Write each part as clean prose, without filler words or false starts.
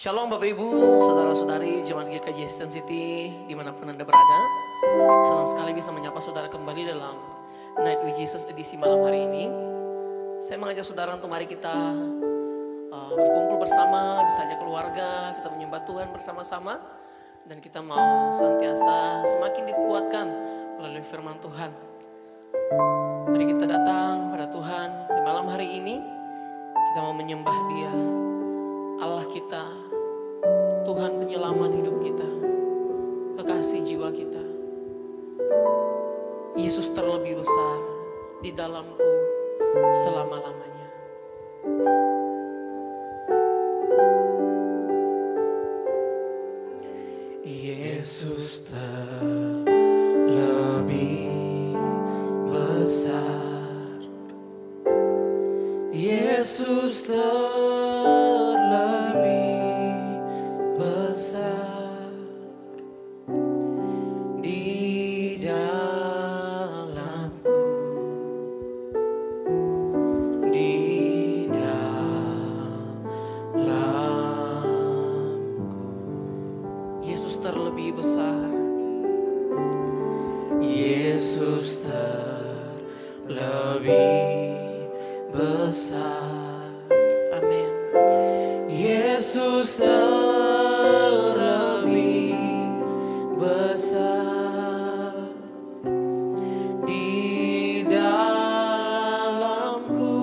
Shalom Bapak Ibu, Saudara-saudari Jemaat GKJ Season City dimanapun Anda berada. Senang sekali bisa menyapa saudara kembali dalam Night with Jesus edisi malam hari ini. Saya mengajak saudara untuk mari kita berkumpul bersama, bisa aja keluarga, kita menyembah Tuhan bersama-sama. Dan kita mau senantiasa semakin dikuatkan melalui firman Tuhan. Mari kita datang pada Tuhan di malam hari ini. Kita mau menyembah Dia, Allah kita, Tuhan penyelamat hidup kita, kekasih jiwa kita. Yesus terlebih besar di dalamku selama-lamanya. Yesus terlebih besar, Yesus terlebih besar di dalamku, di dalamku. Yesus terlebih besar, Yesus terlebih besar. amin. Yesus terlebih besar di dalamku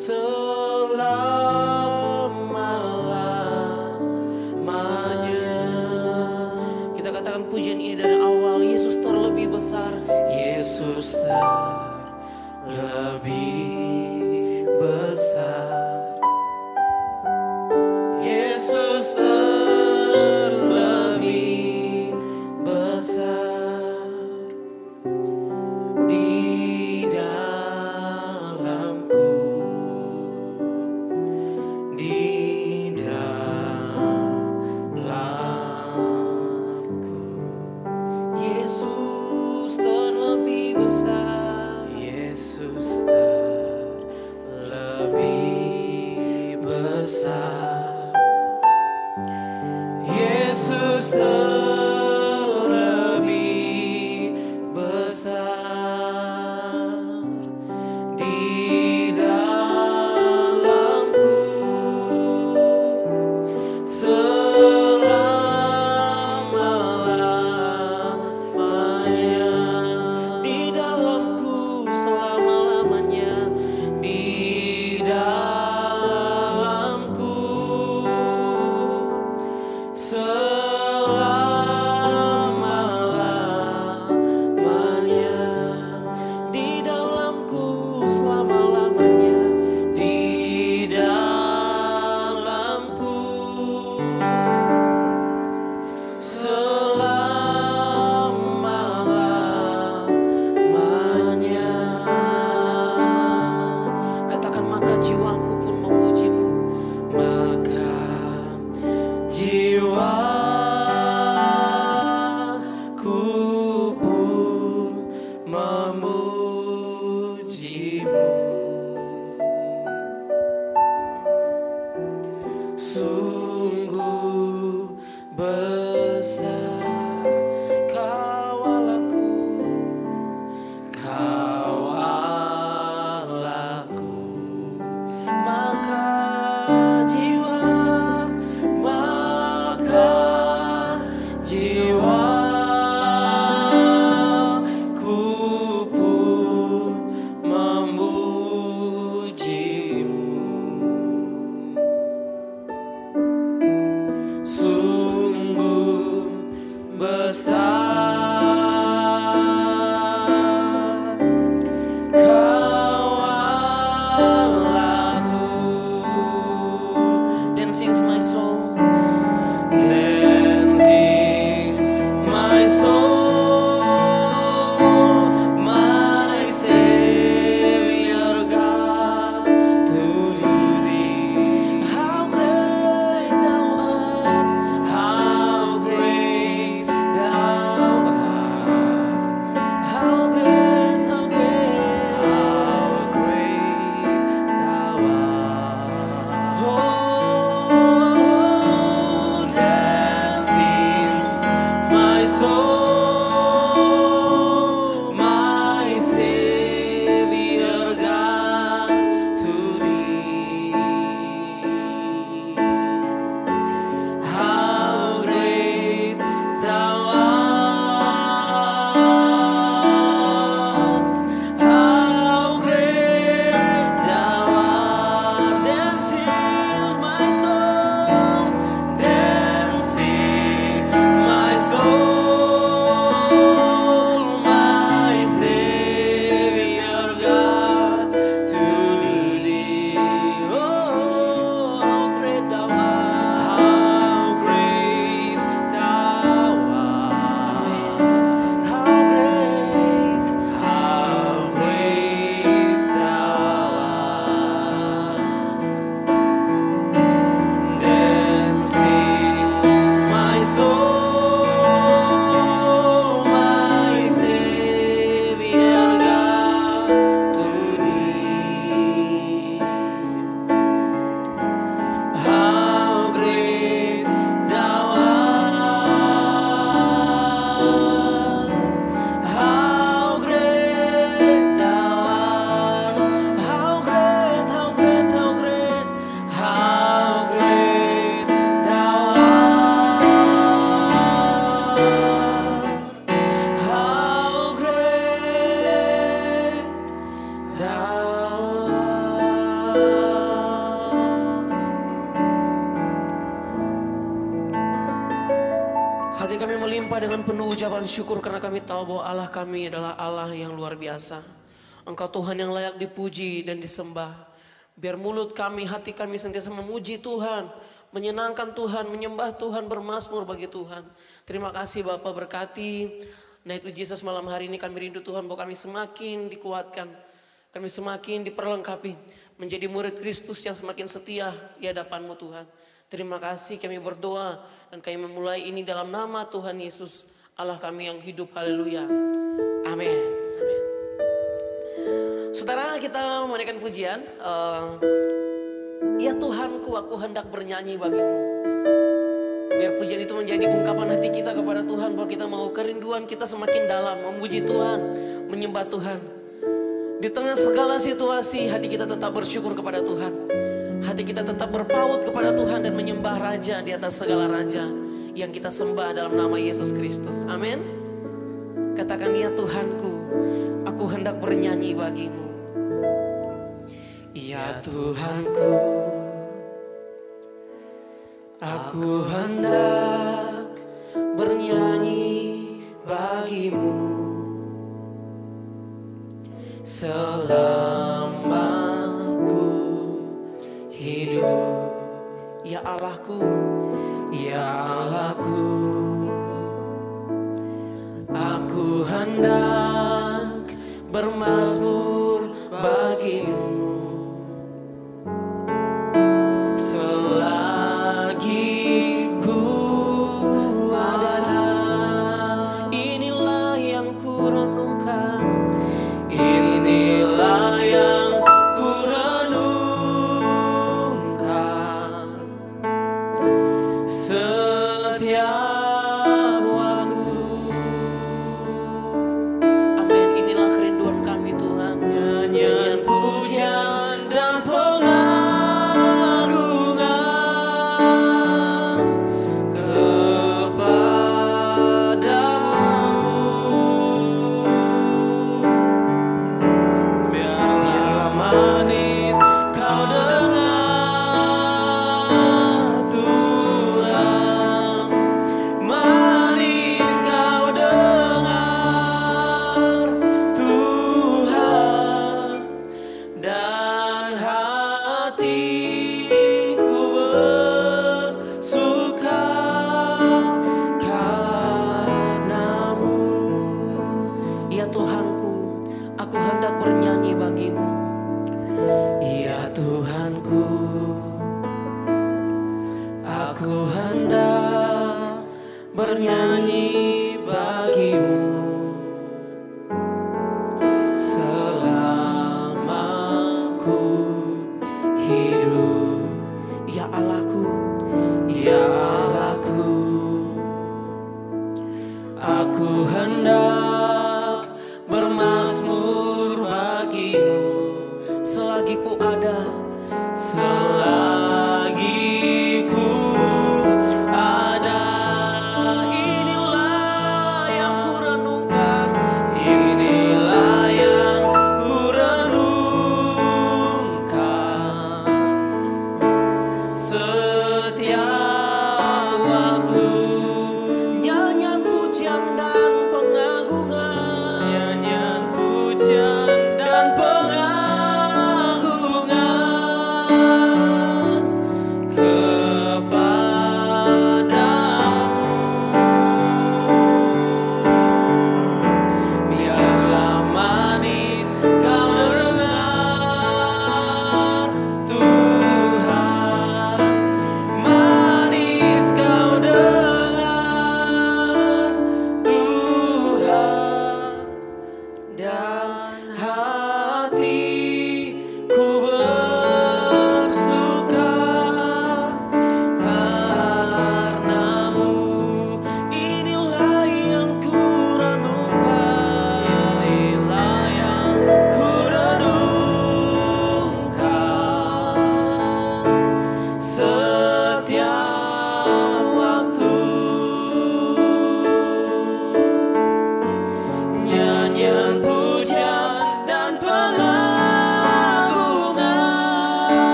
selama-lamanya. Kita katakan pujian ini dari awal. Yesus terlebih besar, Yesus terlebih besar, Yesus terlebih besar di dalamku, di dalamku. Yesus terlebih besar, Yesus terlebih besar, Yesus terlebih besar di dalamku selama-lamanya, di dalamku selama-lamanya, di dalamku selama-lamanya, di dalamku selama-lamanya, di dalamku selama-lamanya. katakan maka jiwaku pun memujimu. Maka jiwaku pun memujimu. menyembah dengan penuh ucapan syukur karena kami tahu bahwa Allah kami adalah Allah yang luar biasa. Engkau Tuhan yang layak dipuji dan disembah. Biar mulut kami, hati kami sentiasa memuji Tuhan, menyenangkan Tuhan, menyembah Tuhan, bermazmur bagi Tuhan. Terima kasih Bapa, berkati Night with Jesus malam hari ini. Kami rindu Tuhan bahwa kami semakin dikuatkan, kami semakin diperlengkapi menjadi murid Kristus yang semakin setia di hadapan-Mu Tuhan. Terima kasih, kami berdoa dan kami memulai ini dalam nama Tuhan Yesus, Allah kami yang hidup. Haleluya. Amin. Amin. Saudara, kita menaikkan pujian. Ya Tuhanku, aku hendak bernyanyi bagimu. Biar pujian itu menjadi ungkapan hati kita kepada Tuhan bahwa kita mau kerinduan kita semakin dalam memuji Tuhan, menyembah Tuhan. Di tengah segala situasi, hati kita tetap bersyukur kepada Tuhan. Hati kita tetap berpaut kepada Tuhan dan menyembah Raja di atas segala Raja yang kita sembah dalam nama Yesus Kristus. Amin. Katakan, ya Tuhanku, aku hendak bernyanyi bagimu. Ya Tuhanku, aku hendak bernyanyi bagimu selama ku hidup. Ya Allahku, ya Allahku, aku hendak bermazmur bagimu selagi ku ada. Inilah yang ku renungkan, inilah yang ku renungkan setiap waktu. amin. Inilah kerinduan kami Tuhan. Nyanyian pujian dan pengagungan kepadamu. Biarlah manis kau dengar Tuhan, manis kau dengar Tuhan, dan hatiku bersuka karenamu. Ya Tuhanku, aku hendak bernyanyi bagimu. Ya Tuhanku, aku hendak bernyanyi bagimu selama ku hidup. Ya Allahku, Ya Allahku, aku hendak bermazmur bagimu selagi ku ada. selagi ku ada. Inilah yang ku renungkan, inilah yang ku renungkan setiap waktu. Nyanyian pujian dan pengagungan, nyanyian pujian dan pengagungan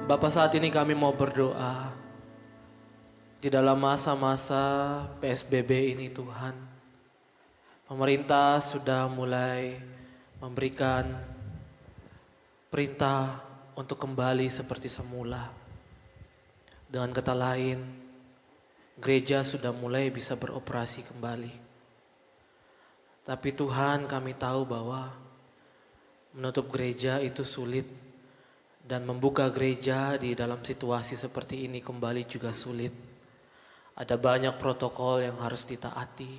Bapa, saat ini kami mau berdoa di dalam masa-masa PSBB ini Tuhan. Pemerintah sudah mulai memberikan perintah untuk kembali seperti semula. Dengan kata lain, gereja sudah mulai bisa beroperasi kembali. Tapi Tuhan, kami tahu bahwa menutup gereja itu sulit. Dan membuka gereja di dalam situasi seperti ini kembali juga sulit. Ada banyak protokol yang harus ditaati.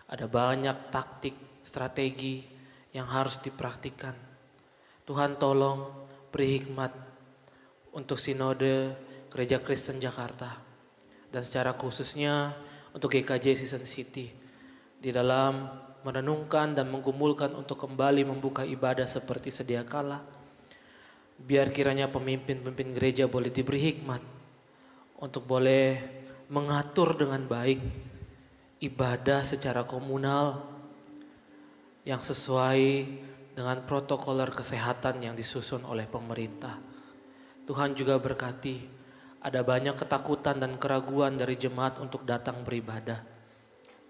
Ada banyak taktik, strategi yang harus dipraktikkan. Tuhan tolong beri hikmat untuk sinode Gereja Kristen Jakarta. Dan secara khususnya untuk GKJ Season City. Di dalam merenungkan dan menggumulkan untuk kembali membuka ibadah seperti sedia kala. Biar kiranya pemimpin-pemimpin gereja boleh diberi hikmat untuk boleh mengatur dengan baik ibadah secara komunal yang sesuai dengan protokoler kesehatan yang disusun oleh pemerintah. Tuhan juga berkati, ada banyak ketakutan dan keraguan dari jemaat untuk datang beribadah.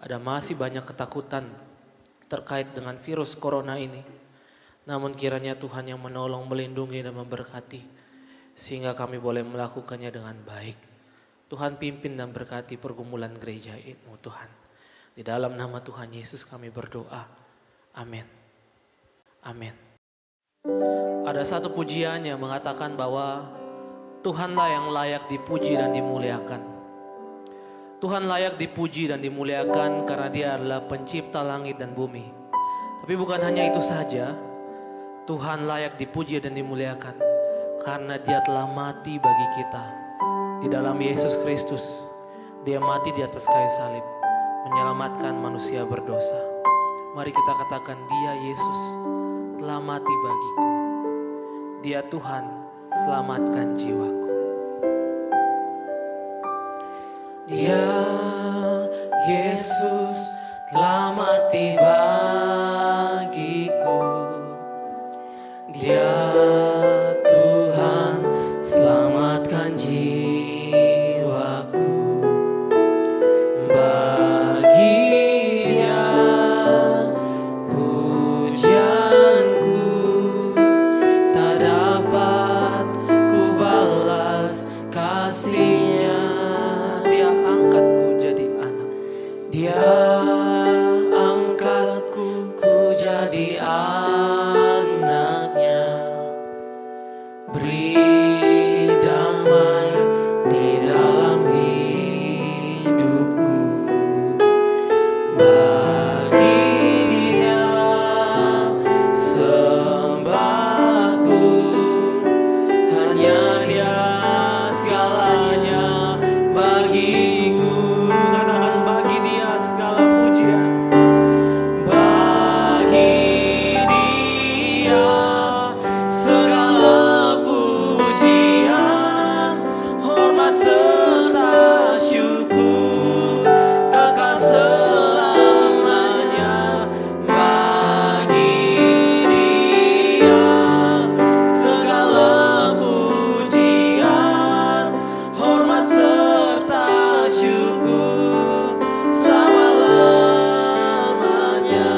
Ada masih banyak ketakutan terkait dengan virus corona ini. Namun kiranya Tuhan yang menolong, melindungi dan memberkati sehingga kami boleh melakukannya dengan baik. Tuhan pimpin dan berkati pergumulan gereja ini Tuhan. Di dalam nama Tuhan Yesus kami berdoa. Amin. Amin. Ada satu pujian yang mengatakan bahwa Tuhanlah yang layak dipuji dan dimuliakan. Tuhan layak dipuji dan dimuliakan karena Dia adalah pencipta langit dan bumi. Tapi bukan hanya itu saja. Tuhan layak dipuji dan dimuliakan karena Dia telah mati bagi kita di dalam Yesus Kristus. Dia mati di atas kayu salib menyelamatkan manusia berdosa. Mari kita katakan, Dia Yesus telah mati bagiku. Dia Tuhan, selamatkan jiwaku. Dia Yesus telah mati bagiku. Dia Tuhan, selamatkan jiwaku. Bagi Dia pujianku tak dapat ku balas kasih-Nya. Dia angkatku jadi anak. Dia angkatku jadi anaknya. Beri damai di dalam hidupku. Bagi Dia sembahku. Hanya Dia segalanya bagiku. Katakan, bagi Dia segala pujian. Bagi Dia segala pujian, hormat serta syukur kekal selamanya. Bagi Dia segala pujian, hormat serta syukur selama-lamanya.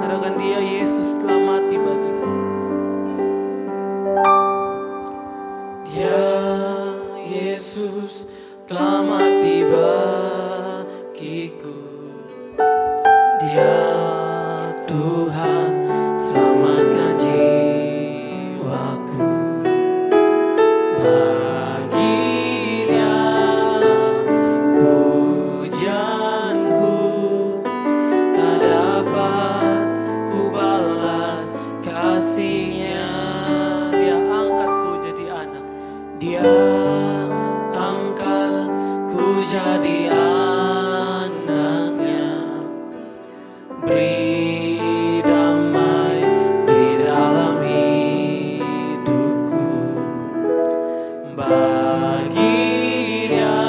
Katakan, Dia Yesus telah mati bagiku. Dia Yesus telah mati bagiku. Dia Tuhan, selamatkan jiwaku. Bagi Dia pujianku tak dapat ku balas kasih-Nya. Dia angkatku jadi anak. Dia angkatku jadi anaknya. Beri damai di dalam hidupku. Bagi Dia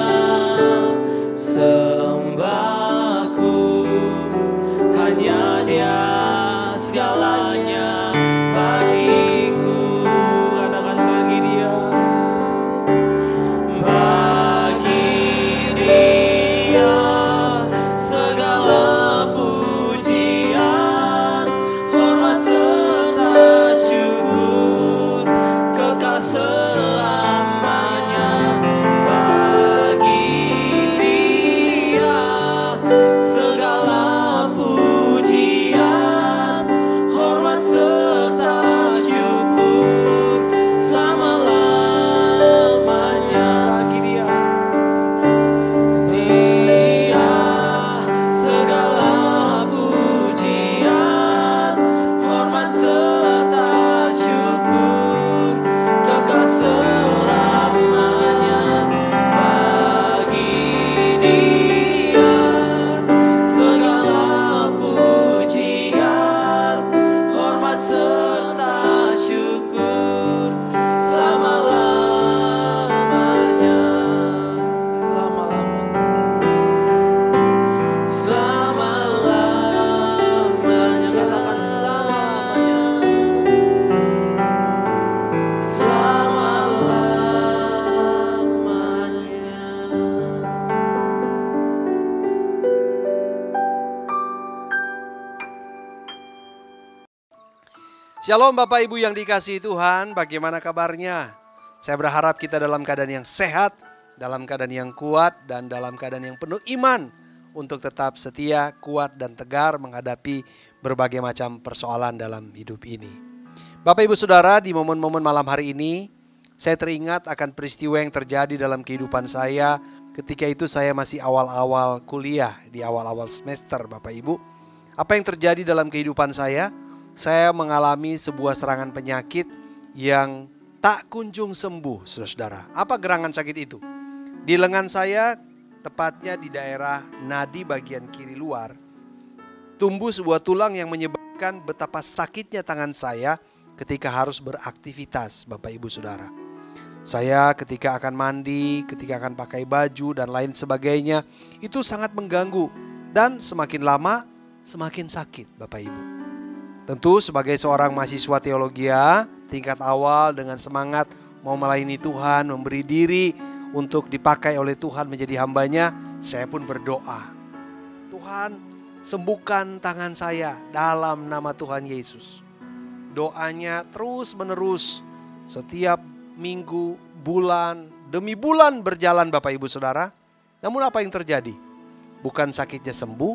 sembahku. Hanya Dia segalanya bagiku. Katakan, bagi Dia selamanya. Bagi Dia segala pujian, hormat serta syukur selama-lamanya. Bagi Dia segala pujian, hormat serta syukur kekal selamanya. Bagi Dia segala pujian, hormat serta syukur selama-lamanya. Selama-lamanya, katakan selamanya. Selama-lamanya. Shalom Bapak Ibu yang dikasihi Tuhan, bagaimana kabarnya? Saya berharap kita dalam keadaan yang sehat, dalam keadaan yang kuat, dan dalam keadaan yang penuh iman untuk tetap setia, kuat, dan tegar menghadapi berbagai macam persoalan dalam hidup ini. Bapak Ibu Saudara, di momen-momen malam hari ini, saya teringat akan peristiwa yang terjadi dalam kehidupan saya. Ketika itu saya masih awal-awal kuliah, di awal-awal semester Bapak Ibu. Apa yang terjadi dalam kehidupan saya? Saya mengalami sebuah serangan penyakit yang tak kunjung sembuh, saudara. Apa gerangan sakit itu? Di lengan saya, tepatnya di daerah nadi bagian kiri luar, tumbuh sebuah tulang yang menyebabkan betapa sakitnya tangan saya ketika harus beraktivitas, Bapak Ibu Saudara. Saya ketika akan mandi, ketika akan pakai baju dan lain sebagainya, itu sangat mengganggu. Dan semakin lama, semakin sakit, Bapak Ibu. Tentu sebagai seorang mahasiswa teologi tingkat awal dengan semangat mau melayani Tuhan, memberi diri untuk dipakai oleh Tuhan menjadi hambanya, saya pun berdoa. Tuhan, sembuhkan tangan saya dalam nama Tuhan Yesus. Doanya terus menerus setiap minggu, bulan demi bulan berjalan Bapak Ibu Saudara. Namun apa yang terjadi? Bukan sakitnya sembuh,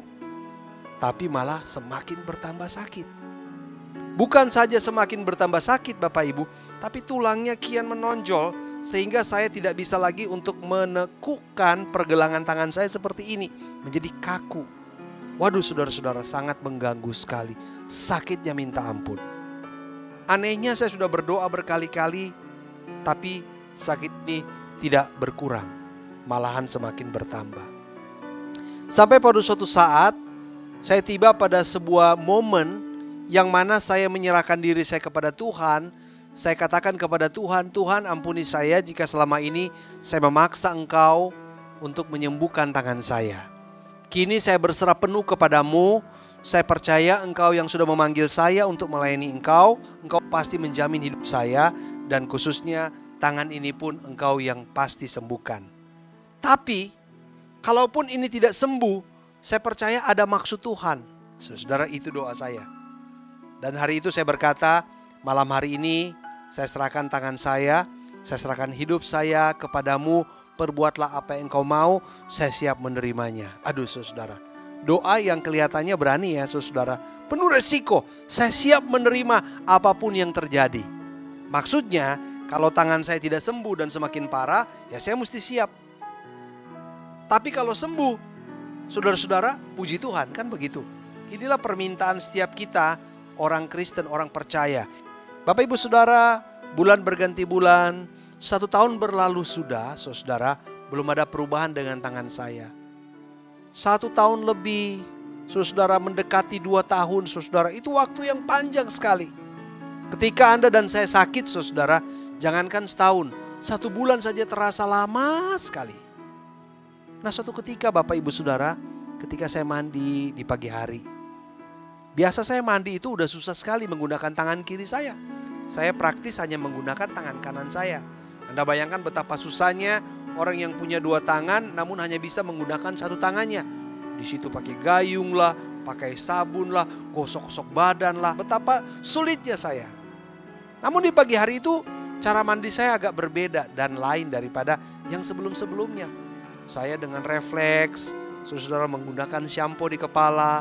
tapi malah semakin bertambah sakit. Bukan saja semakin bertambah sakit Bapak Ibu, tapi tulangnya kian menonjol sehingga saya tidak bisa lagi untuk menekukkan pergelangan tangan saya seperti ini, menjadi kaku. Waduh saudara-saudara, sangat mengganggu sekali. Sakitnya minta ampun. Anehnya saya sudah berdoa berkali-kali, tapi sakit ini tidak berkurang, malahan semakin bertambah. Sampai pada suatu saat saya tiba pada sebuah momen yang mana saya menyerahkan diri saya kepada Tuhan. Saya katakan kepada Tuhan, Tuhan ampuni saya jika selama ini saya memaksa Engkau untuk menyembuhkan tangan saya. Kini saya berserah penuh kepadamu. Saya percaya Engkau yang sudah memanggil saya untuk melayani Engkau. Engkau pasti menjamin hidup saya, dan khususnya tangan ini pun Engkau yang pasti sembuhkan. Tapi kalaupun ini tidak sembuh, saya percaya ada maksud Tuhan. Saudara, itu doa saya. Dan hari itu saya berkata, malam hari ini saya serahkan tangan saya serahkan hidup saya kepadamu, perbuatlah apa yang Engkau mau, saya siap menerimanya. Aduh saudara, doa yang kelihatannya berani ya saudara, penuh resiko, saya siap menerima apapun yang terjadi. Maksudnya kalau tangan saya tidak sembuh dan semakin parah, ya saya mesti siap. Tapi kalau sembuh, saudara-saudara, puji Tuhan, kan begitu. Inilah permintaan setiap kita, orang Kristen, orang percaya. Bapak Ibu Saudara, bulan berganti bulan, 1 tahun berlalu sudah, saudara, belum ada perubahan dengan tangan saya. 1 tahun lebih, saudara, mendekati 2 tahun, saudara, itu waktu yang panjang sekali. Ketika Anda dan saya sakit, saudara, jangankan setahun, 1 bulan saja terasa lama sekali. Nah, suatu ketika Bapak Ibu Saudara, ketika saya mandi di pagi hari, biasa saya mandi itu udah susah sekali menggunakan tangan kiri saya. Saya praktis hanya menggunakan tangan kanan saya. Anda bayangkan betapa susahnya orang yang punya 2 tangan namun hanya bisa menggunakan 1 tangannya. Di situ pakai gayung lah, pakai sabun lah, gosok-gosok badan lah. Betapa sulitnya saya. Namun di pagi hari itu Cara mandi saya agak berbeda dan lain daripada yang sebelum-sebelumnya. Saya dengan refleks, saudara menggunakan shampoo di kepala,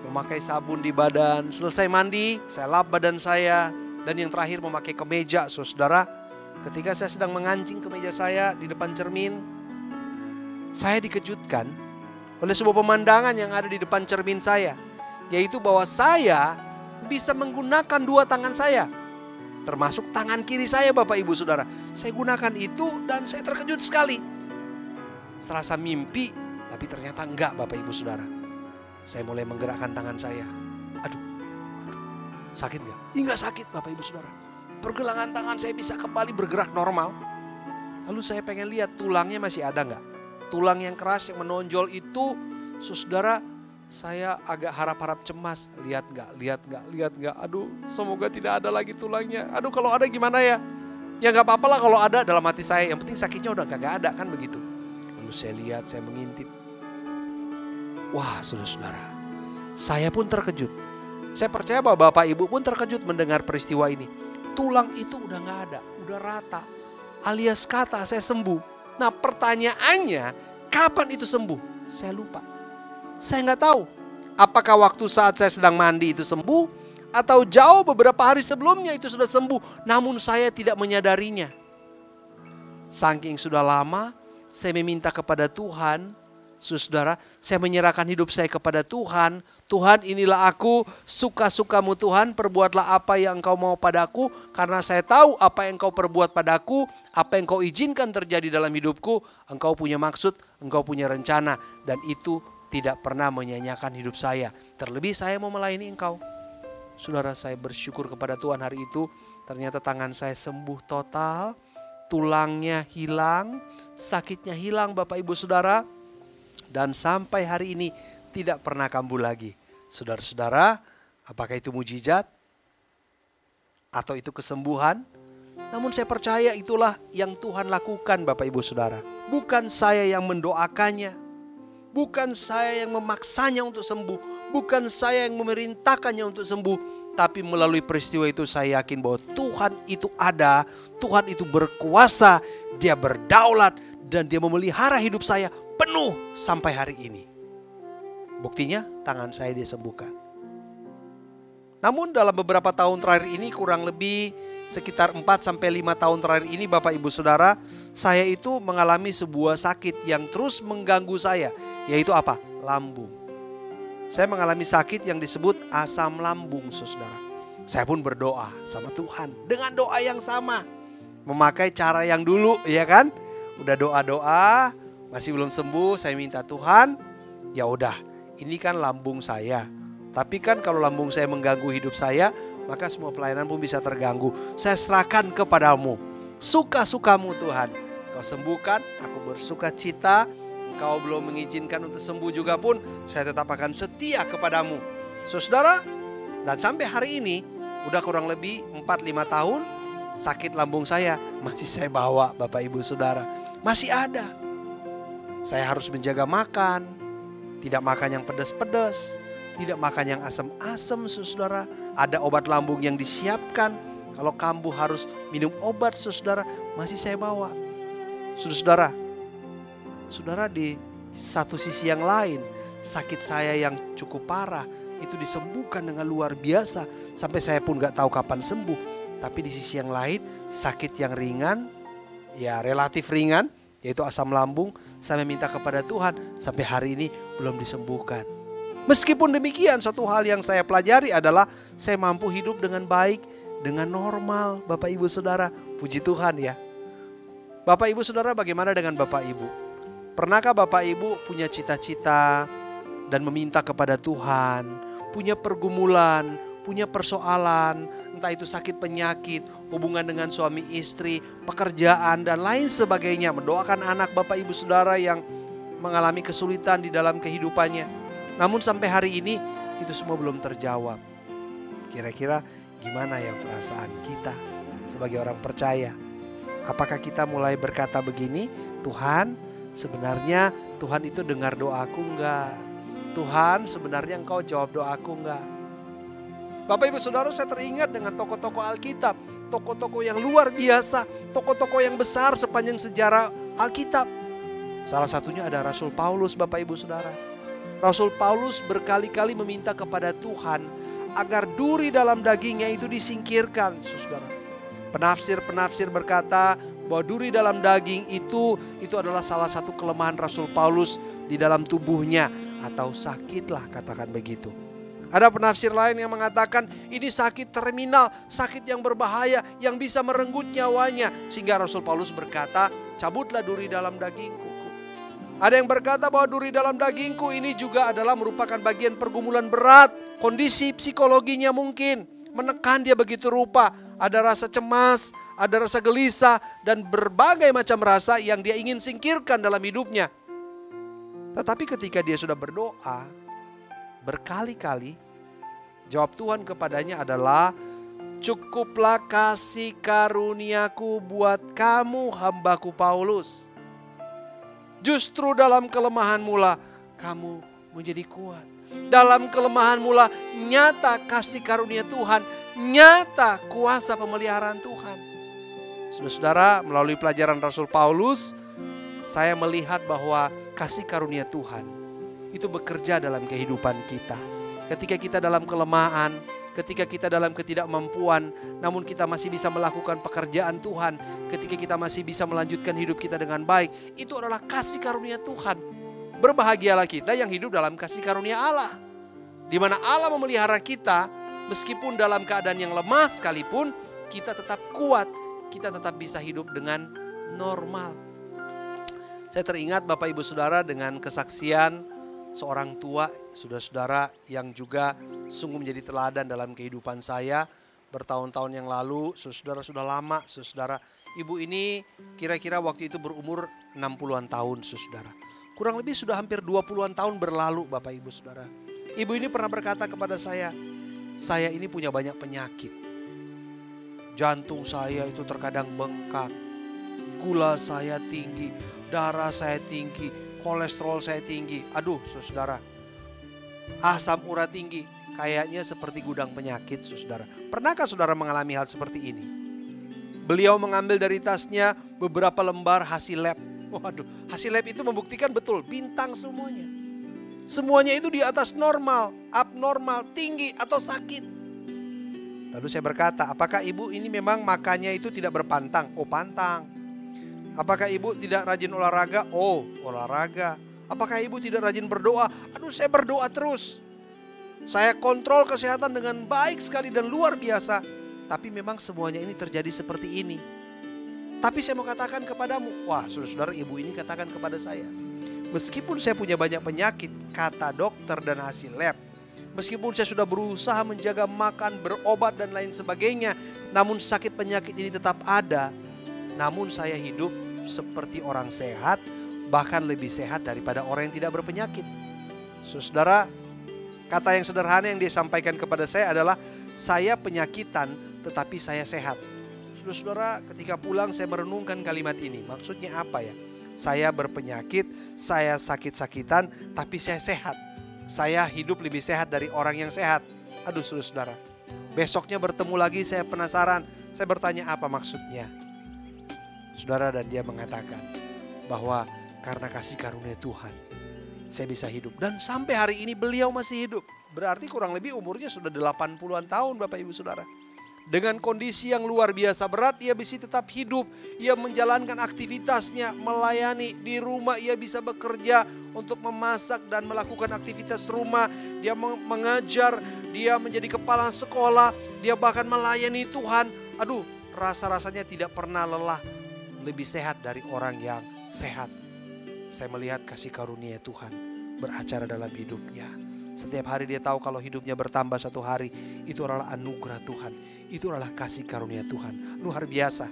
memakai sabun di badan. Selesai mandi, saya lap badan saya. Dan yang terakhir memakai kemeja, saudara. Ketika saya sedang mengancing kemeja saya di depan cermin, saya dikejutkan oleh sebuah pemandangan yang ada di depan cermin saya. Yaitu bahwa saya bisa menggunakan dua tangan saya. Termasuk tangan kiri saya, Bapak Ibu Saudara. Saya gunakan itu dan saya terkejut sekali. Serasa mimpi, tapi ternyata enggak, Bapak Ibu Saudara. Saya mulai menggerakkan tangan saya. Aduh, sakit enggak? Enggak sakit, Bapak Ibu Saudara. Pergelangan tangan saya bisa kembali bergerak normal. Lalu saya pengen lihat tulangnya masih ada enggak? Tulang yang keras yang menonjol itu, saudara, saya agak harap-harap cemas. Lihat nggak. Aduh, semoga tidak ada lagi tulangnya. Aduh, kalau ada gimana ya? Ya nggak apa-apa lah kalau ada, dalam hati saya. Yang penting sakitnya udah kagak ada, kan begitu. Lalu saya lihat, saya mengintip. Wah, saudara-saudara, saya pun terkejut. Saya percaya bahwa Bapak Ibu pun terkejut mendengar peristiwa ini. Tulang itu udah nggak ada, udah rata. Alias kata saya sembuh. Nah, pertanyaannya, kapan itu sembuh? Saya lupa. Saya nggak tahu apakah waktu saat saya sedang mandi itu sembuh atau jauh beberapa hari sebelumnya itu sudah sembuh. Namun saya tidak menyadarinya. Saking sudah lama saya meminta kepada Tuhan. Saudara, saya menyerahkan hidup saya kepada Tuhan. Tuhan, inilah aku, suka-sukamu Tuhan, perbuatlah apa yang Engkau mau padaku. Karena saya tahu apa yang Engkau perbuat padaku, apa yang Engkau izinkan terjadi dalam hidupku. Engkau punya maksud, Engkau punya rencana. Dan itu tidak pernah menyanyiakan hidup saya. Terlebih saya mau melayani Engkau. Saudara, saya bersyukur kepada Tuhan hari itu. Ternyata tangan saya sembuh total. Tulangnya hilang. Sakitnya hilang, Bapak Ibu Saudara. Dan sampai hari ini tidak pernah kambuh lagi. Saudara-saudara, apakah itu mujizat? Atau itu kesembuhan? Namun saya percaya itulah yang Tuhan lakukan, Bapak Ibu Saudara. Bukan saya yang mendoakannya. Bukan saya yang memaksanya untuk sembuh. Bukan saya yang memerintahkannya untuk sembuh. Tapi melalui peristiwa itu saya yakin bahwa Tuhan itu ada. Tuhan itu berkuasa. Dia berdaulat. Dan dia memelihara hidup saya penuh sampai hari ini. Buktinya tangan saya disembuhkan. Namun dalam beberapa tahun terakhir ini, kurang lebih sekitar 4-5 tahun terakhir ini, Bapak Ibu Saudara, saya itu mengalami sebuah sakit yang terus mengganggu saya. Yaitu apa? Lambung. Saya mengalami sakit yang disebut asam lambung, saudara. Saya pun berdoa sama Tuhan dengan doa yang sama. Memakai cara yang dulu, ya kan? Udah doa-doa, masih belum sembuh, saya minta Tuhan, ya udah, ini kan lambung saya. Tapi kan kalau lambung saya mengganggu hidup saya, maka semua pelayanan pun bisa terganggu. Saya serahkan kepadamu, suka-sukamu Tuhan. Kau sembuhkan, aku bersuka cita. Kau belum mengizinkan untuk sembuh juga pun, saya tetap akan setia kepadamu. Saudara, dan sampai hari ini, udah kurang lebih 4-5 tahun, sakit lambung saya masih saya bawa, Bapak Ibu Saudara. Masih ada. Saya harus menjaga makan, tidak makan yang pedas-pedas, tidak makan yang asam-asam, saudara. Ada obat lambung yang disiapkan. Kalau kambuh harus minum obat, saudara. Masih saya bawa. Saudara, di satu sisi yang lain, sakit saya yang cukup parah itu disembuhkan dengan luar biasa. Sampai saya pun gak tahu kapan sembuh. Tapi di sisi yang lain, sakit yang ringan, ya relatif ringan, yaitu asam lambung, saya meminta kepada Tuhan sampai hari ini belum disembuhkan. Meskipun demikian, suatu hal yang saya pelajari adalah saya mampu hidup dengan baik, dengan normal, Bapak Ibu Saudara. Puji Tuhan ya. Bapak Ibu Saudara, bagaimana dengan Bapak Ibu? Pernahkah Bapak Ibu punya cita-cita dan meminta kepada Tuhan, punya pergumulan, punya persoalan, entah itu sakit penyakit, hubungan dengan suami istri, pekerjaan dan lain sebagainya, mendoakan anak Bapak Ibu Saudara yang mengalami kesulitan di dalam kehidupannya. Namun sampai hari ini itu semua belum terjawab. Kira-kira gimana ya perasaan kita sebagai orang percaya? Apakah kita mulai berkata begini, Tuhan, sebenarnya Tuhan itu dengar doaku enggak? Tuhan, sebenarnya Engkau jawab doaku enggak? Bapak Ibu Saudara, saya teringat dengan tokoh-tokoh Alkitab. tokoh-tokoh yang luar biasa, tokoh-tokoh yang besar sepanjang sejarah Alkitab. Salah satunya ada Rasul Paulus, Bapak Ibu Saudara. Rasul Paulus berkali-kali meminta kepada Tuhan agar duri dalam dagingnya itu disingkirkan, Saudara. Penafsir berkata bahwa duri dalam daging itu adalah salah satu kelemahan Rasul Paulus di dalam tubuhnya, atau sakitlah, katakan begitu. Ada penafsir lain yang mengatakan ini sakit terminal, sakit yang berbahaya yang bisa merenggut nyawanya. Sehingga Rasul Paulus berkata, cabutlah duri dalam dagingku. Ada yang berkata bahwa duri dalam dagingku ini juga adalah merupakan bagian pergumulan berat. Kondisi psikologinya mungkin menekan dia begitu rupa. Ada rasa cemas, ada rasa gelisah, dan berbagai macam rasa yang dia ingin singkirkan dalam hidupnya. Tetapi ketika dia sudah berdoa berkali-kali, jawab Tuhan kepadanya adalah, cukuplah kasih karuniaku buat kamu, hambaku Paulus. Justru dalam kelemahanmu lah kamu menjadi kuat. Dalam kelemahanmu lah nyata kasih karunia Tuhan, nyata kuasa pemeliharaan Tuhan. Saudara-saudara, melalui pelajaran Rasul Paulus, saya melihat bahwa kasih karunia Tuhan itu bekerja dalam kehidupan kita. Ketika kita dalam kelemahan, ketika kita dalam ketidakmampuan, namun kita masih bisa melakukan pekerjaan Tuhan, ketika kita masih bisa melanjutkan hidup kita dengan baik, itu adalah kasih karunia Tuhan. Berbahagialah kita yang hidup dalam kasih karunia Allah, di mana Allah memelihara kita, meskipun dalam keadaan yang lemah sekalipun, kita tetap kuat, kita tetap bisa hidup dengan normal. Saya teringat Bapak Ibu Saudara dengan kesaksian seorang tua, saudara-saudara, yang juga sungguh menjadi teladan dalam kehidupan saya. Bertahun-tahun yang lalu, saudara sudah lama, saudara. Ibu ini kira-kira waktu itu berumur 60-an tahun, saudara. Kurang lebih sudah hampir 20-an tahun berlalu, Bapak Ibu Saudara. Ibu ini pernah berkata kepada saya ini punya banyak penyakit. Jantung saya itu terkadang bengkak, gula saya tinggi, darah saya tinggi, kolesterol saya tinggi. Aduh, saudara, asam urat tinggi, kayaknya seperti gudang penyakit, saudara. Pernahkah saudara mengalami hal seperti ini? Beliau mengambil dari tasnya beberapa lembar hasil lab. Waduh, hasil lab itu membuktikan betul bintang semuanya. Semuanya itu di atas normal, abnormal, tinggi atau sakit. Lalu saya berkata, apakah ibu ini memang makannya itu tidak berpantang? Oh, pantang. Apakah ibu tidak rajin olahraga? Oh, olahraga. Apakah ibu tidak rajin berdoa? Aduh, saya berdoa terus. Saya kontrol kesehatan dengan baik sekali dan luar biasa. Tapi memang semuanya ini terjadi seperti ini. Tapi saya mau katakan kepadamu, wah saudara-saudara, ibu ini katakan kepada saya, meskipun saya punya banyak penyakit, kata dokter dan hasil lab, meskipun saya sudah berusaha menjaga makan, berobat dan lain sebagainya, namun sakit penyakit ini tetap ada. Namun saya hidup seperti orang sehat, bahkan lebih sehat daripada orang yang tidak berpenyakit. Saudara, kata yang sederhana yang dia sampaikan kepada saya adalah, saya penyakitan tetapi saya sehat. Saudara, ketika pulang saya merenungkan kalimat ini. Maksudnya apa ya? Saya berpenyakit, saya sakit-sakitan, tapi saya sehat. Saya hidup lebih sehat dari orang yang sehat. Aduh, saudara. Besoknya bertemu lagi, saya penasaran. Saya bertanya apa maksudnya. Saudara, dan dia mengatakan bahwa karena kasih karunia Tuhan, saya bisa hidup. Dan sampai hari ini beliau masih hidup. Berarti kurang lebih umurnya sudah 80-an tahun, Bapak Ibu Saudara. Dengan kondisi yang luar biasa berat, ia bisa tetap hidup. Ia menjalankan aktivitasnya, melayani di rumah. Ia bisa bekerja untuk memasak dan melakukan aktivitas rumah. Dia mengajar, dia menjadi kepala sekolah. Dia bahkan melayani Tuhan. Aduh, rasa-rasanya tidak pernah lelah. Lebih sehat dari orang yang sehat. Saya melihat kasih karunia Tuhan beracara dalam hidupnya. Setiap hari dia tahu kalau hidupnya bertambah satu hari, itu adalah anugerah Tuhan. Itu adalah kasih karunia Tuhan. Luar biasa.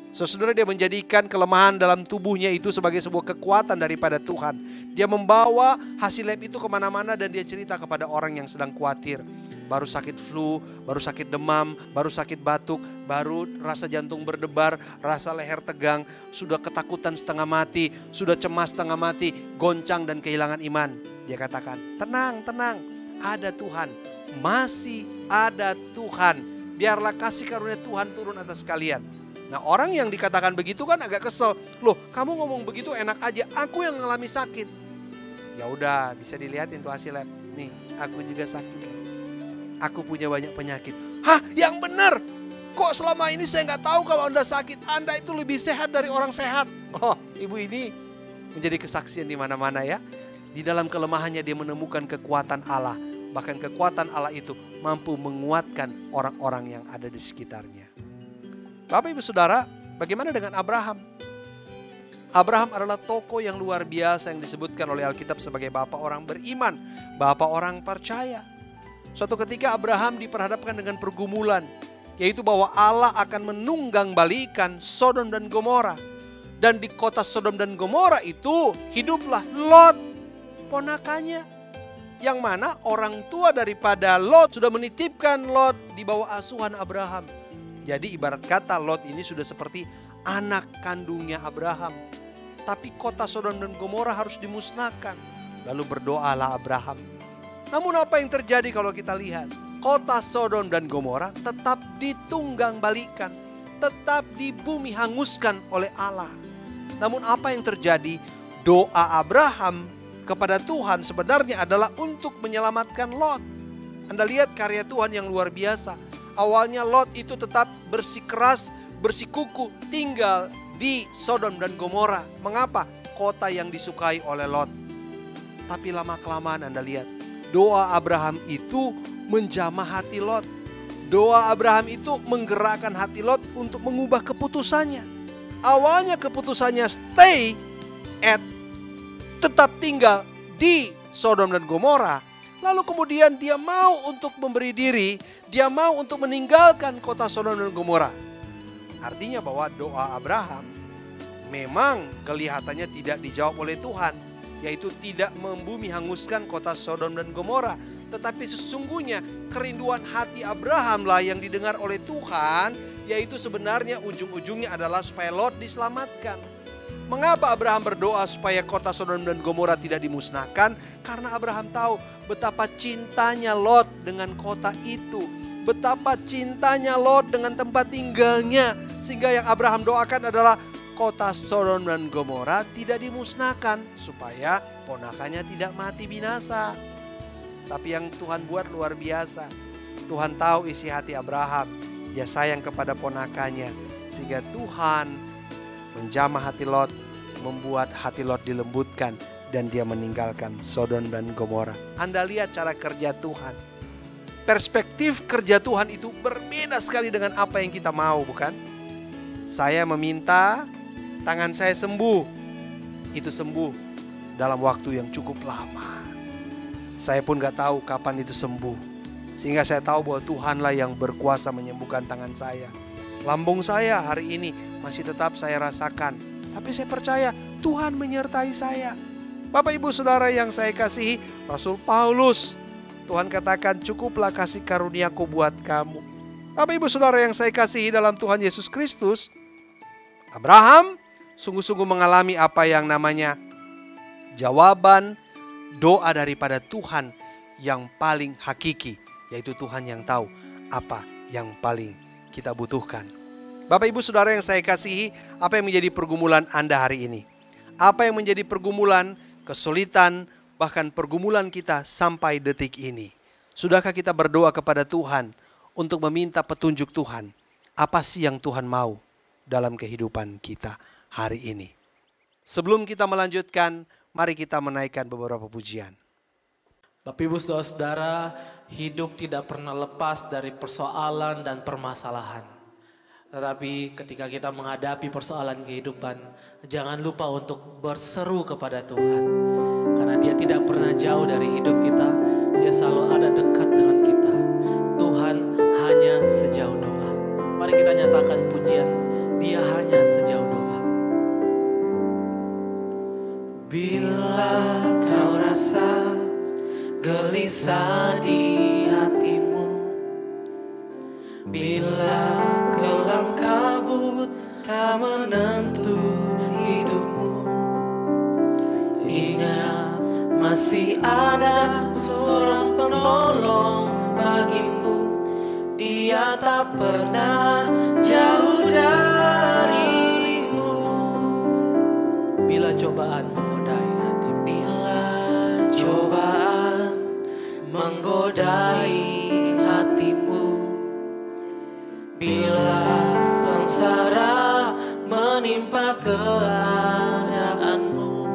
Saudara, dia menjadikan kelemahan dalam tubuhnya itu sebagai sebuah kekuatan daripada Tuhan. Dia membawa hasil lab itu kemana-mana dan dia cerita kepada orang yang sedang khawatir. Baru sakit flu, baru sakit demam, baru sakit batuk, baru rasa jantung berdebar, rasa leher tegang, sudah ketakutan setengah mati, sudah cemas setengah mati, goncang dan kehilangan iman. Dia katakan, tenang, tenang, ada Tuhan, masih ada Tuhan. biarlah kasih karunia Tuhan turun atas kalian. Nah, orang yang dikatakan begitu kan agak kesel. Loh, kamu ngomong begitu enak aja, aku yang mengalami sakit. Ya udah, bisa dilihatin tuh hasil lab. Nih, aku juga sakit. Aku punya banyak penyakit. Hah, yang benar. Kok selama ini saya nggak tahu kalau Anda sakit? Anda itu lebih sehat dari orang sehat. Oh, ibu ini menjadi kesaksian di mana-mana ya. Di dalam kelemahannya dia menemukan kekuatan Allah. Bahkan kekuatan Allah itu mampu menguatkan orang-orang yang ada di sekitarnya. Bapak Ibu Saudara, bagaimana dengan Abraham? Abraham adalah tokoh yang luar biasa yang disebutkan oleh Alkitab sebagai bapak orang beriman, bapak orang percaya. Suatu ketika Abraham diperhadapkan dengan pergumulan, yaitu bahwa Allah akan menunggang balikan Sodom dan Gomora. Dan di kota Sodom dan Gomora itu hiduplah Lot, ponakannya. Yang mana orang tua daripada Lot sudah menitipkan Lot di bawah asuhan Abraham. Jadi ibarat kata Lot ini sudah seperti anak kandungnya Abraham. Tapi kota Sodom dan Gomora harus dimusnahkan. Lalu berdoalah Abraham. Namun apa yang terjadi kalau kita lihat? Kota Sodom dan Gomora tetap ditunggang balikan. Tetap di bumi hanguskan oleh Allah. Namun apa yang terjadi? Doa Abraham kepada Tuhan sebenarnya adalah untuk menyelamatkan Lot. Anda lihat karya Tuhan yang luar biasa. Awalnya Lot itu tetap bersikeras, bersikuku tinggal di Sodom dan Gomora. Mengapa? Kota yang disukai oleh Lot. Tapi lama-kelamaan Anda lihat, doa Abraham itu menjamah hati Lot. Doa Abraham itu menggerakkan hati Lot untuk mengubah keputusannya. Awalnya keputusannya tetap tinggal di Sodom dan Gomora. Lalu kemudian dia mau untuk memberi diri, dia mau untuk meninggalkan kota Sodom dan Gomora. Artinya bahwa doa Abraham memang kelihatannya tidak dijawab oleh Tuhan, yaitu tidak membumi hanguskan kota Sodom dan Gomora. Tetapi sesungguhnya kerinduan hati Abraham lah yang didengar oleh Tuhan, yaitu sebenarnya ujung-ujungnya adalah supaya Lot diselamatkan. Mengapa Abraham berdoa supaya kota Sodom dan Gomora tidak dimusnahkan? Karena Abraham tahu betapa cintanya Lot dengan kota itu. Betapa cintanya Lot dengan tempat tinggalnya. Sehingga yang Abraham doakan adalah kota Sodom dan Gomora tidak dimusnahkan. Supaya ponakannya tidak mati binasa. Tapi yang Tuhan buat luar biasa. Tuhan tahu isi hati Abraham. Dia sayang kepada ponakannya. Sehingga Tuhan menjamah hati Lot, membuat hati Lot dilembutkan, dan dia meninggalkan Sodom dan Gomora. Anda lihat cara kerja Tuhan. Perspektif kerja Tuhan itu berbeda sekali dengan apa yang kita mau, bukan? Saya meminta tangan saya sembuh. Itu sembuh dalam waktu yang cukup lama. Saya pun gak tahu kapan itu sembuh. Sehingga saya tahu bahwa Tuhanlah yang berkuasa menyembuhkan tangan saya. Lambung saya hari ini masih tetap saya rasakan. Tapi saya percaya Tuhan menyertai saya. Bapak Ibu Saudara yang saya kasihi, Rasul Paulus, Tuhan katakan cukuplah kasih karuniaku buat kamu. Bapak Ibu Saudara yang saya kasihi dalam Tuhan Yesus Kristus, Abraham sungguh-sungguh mengalami apa yang namanya jawaban doa daripada Tuhan yang paling hakiki. Yaitu Tuhan yang tahu apa yang paling kita butuhkan. Bapak Ibu Saudara yang saya kasihi, apa yang menjadi pergumulan Anda hari ini? Apa yang menjadi pergumulan, kesulitan, bahkan pergumulan kita sampai detik ini? Sudahkah kita berdoa kepada Tuhan untuk meminta petunjuk Tuhan? Apa sih yang Tuhan mau dalam kehidupan kita hari ini? Sebelum kita melanjutkan, mari kita menaikkan beberapa pujian. Bapak Ibu Saudara, hidup tidak pernah lepas dari persoalan dan permasalahan. Tetapi ketika kita menghadapi persoalan kehidupan, jangan lupa untuk berseru kepada Tuhan. Karena Dia tidak pernah jauh dari hidup kita, Dia selalu ada dekat dengan kita. Tuhan hanya sejauh doa. Mari kita nyatakan pujian, Dia hanya sejauh doa. Bila kau rasa gelisah di hatimu, bila kelam kabut tak menentu hidupmu, ingat masih ada seorang penolong bagimu. Dia Dia tak pernah jauh darimu. Bila cobaan menggodai hatimu, Bila cobaan menggodai hatimu, bila sengsara menimpa keadaanmu,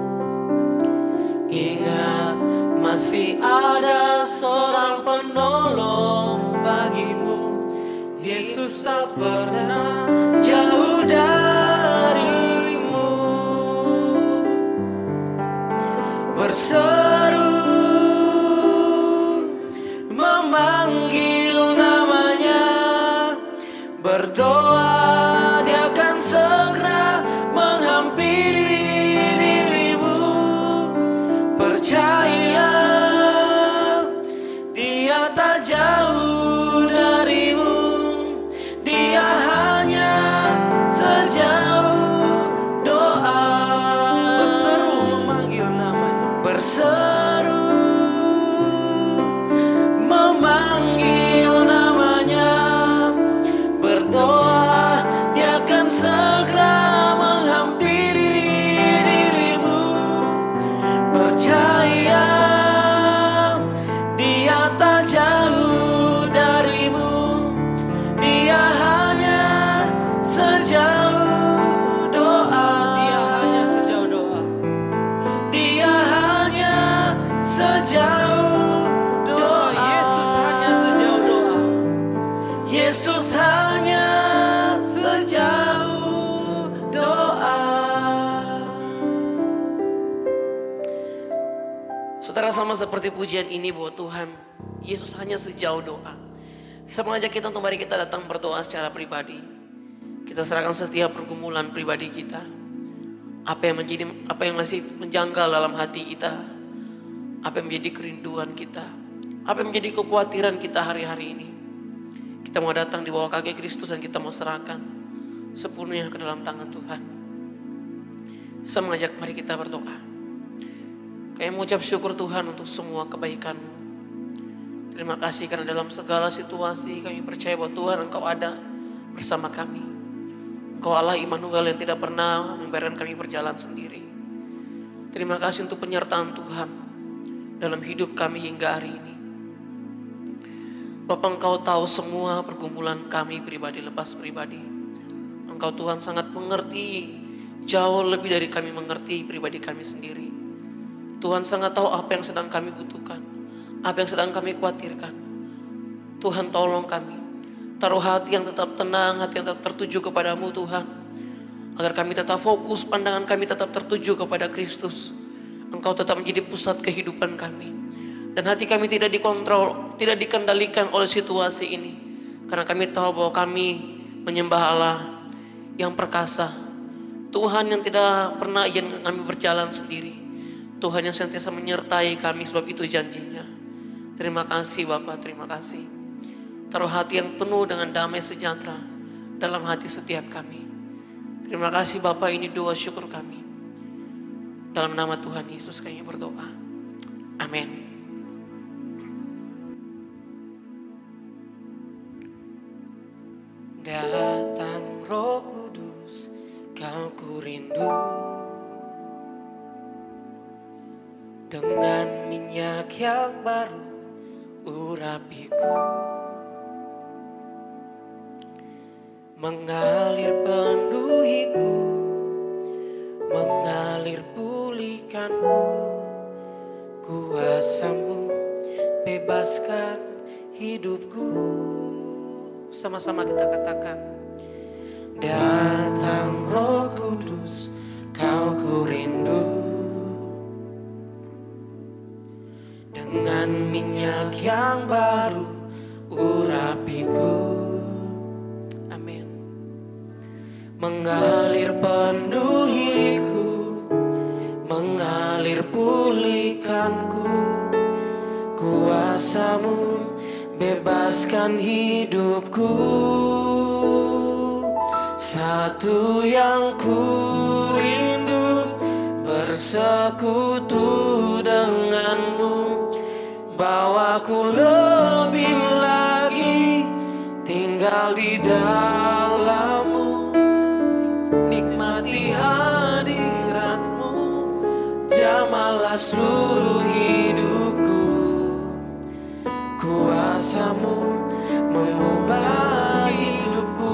ingat masih ada seorang penolong bagimu. Yesus tak pernah jauh darimu. Berseru memanggil namanya, berdoa Dia akan segera menghampiri dirimu. Percaya Dia tak jauh darimu. Dia hanya sejauh doa. berseru memanggil namanya. Berseru memanggil namanya, berdoa Dia akan segera menghampiri dirimu. Percaya Dia tak jauh darimu. Dia hanya sejauh doa. Dia hanya sejauh doa. Dia hanya sejauh doa. Yesus hanya sejauh doa. Yesus hanya sejauh doa. Saudara, sama seperti pujian ini bahwa Tuhan Yesus hanya sejauh doa. Saya mengajak kita untuk mari kita datang berdoa secara pribadi. Kita serahkan setiap pergumulan pribadi kita. Apa yang masih menjanggal dalam hati kita, apa yang menjadi kerinduan kita, apa yang menjadi kekhawatiran kita hari-hari ini. Kita mau datang di bawah kaki Kristus dan kita mau serahkan sepenuhnya ke dalam tangan Tuhan. Saya mengajak mari kita berdoa. Kami mengucap syukur Tuhan untuk semua kebaikan-Mu. Terima kasih karena dalam segala situasi kami percaya bahwa Tuhan Engkau ada bersama kami. Engkau Allah Immanuel yang tidak pernah membiarkan kami berjalan sendiri. Terima kasih untuk penyertaan Tuhan dalam hidup kami hingga hari ini. Bapak, Engkau tahu semua pergumulan kami pribadi lepas pribadi. Engkau Tuhan sangat mengerti, jauh lebih dari kami mengerti pribadi kami sendiri. Tuhan sangat tahu apa yang sedang kami butuhkan, apa yang sedang kami khawatirkan. Tuhan tolong kami, taruh hati yang tetap tenang, hati yang tetap tertuju kepadamu Tuhan. Agar kami tetap fokus, pandangan kami tetap tertuju kepada Kristus. Engkau tetap menjadi pusat kehidupan kami. Dan hati kami tidak dikontrol, tidak dikendalikan oleh situasi ini. Karena kami tahu bahwa kami menyembah Allah yang perkasa. Tuhan yang tidak pernah ingin kami berjalan sendiri. Tuhan yang senantiasa menyertai kami, sebab itu janjinya. Terima kasih Bapa, terima kasih. Taruh hati yang penuh dengan damai sejahtera dalam hati setiap kami. Terima kasih Bapa, ini doa syukur kami. Dalam nama Tuhan Yesus kami berdoa. Amin. Datang Roh Kudus, Kau ku rindu. Dengan minyak yang baru urapiku, mengalir penuhiku, mengalir pulihkanku. Kuasa-Mu bebaskan hidupku. Sama-sama kita katakan. Datang Roh Kudus, Kau ku rindu. Dengan minyak yang baru urapiku. Amin. Mengalir penuhiku, mengalir pulihkanku. Kuasa-Mu bebaskan hidupku. Satu yang ku rindu, bersekutu denganmu. Bawaku lebih lagi jamalah seluruh hidupku. Kuasa-Mu mengubah hidupku.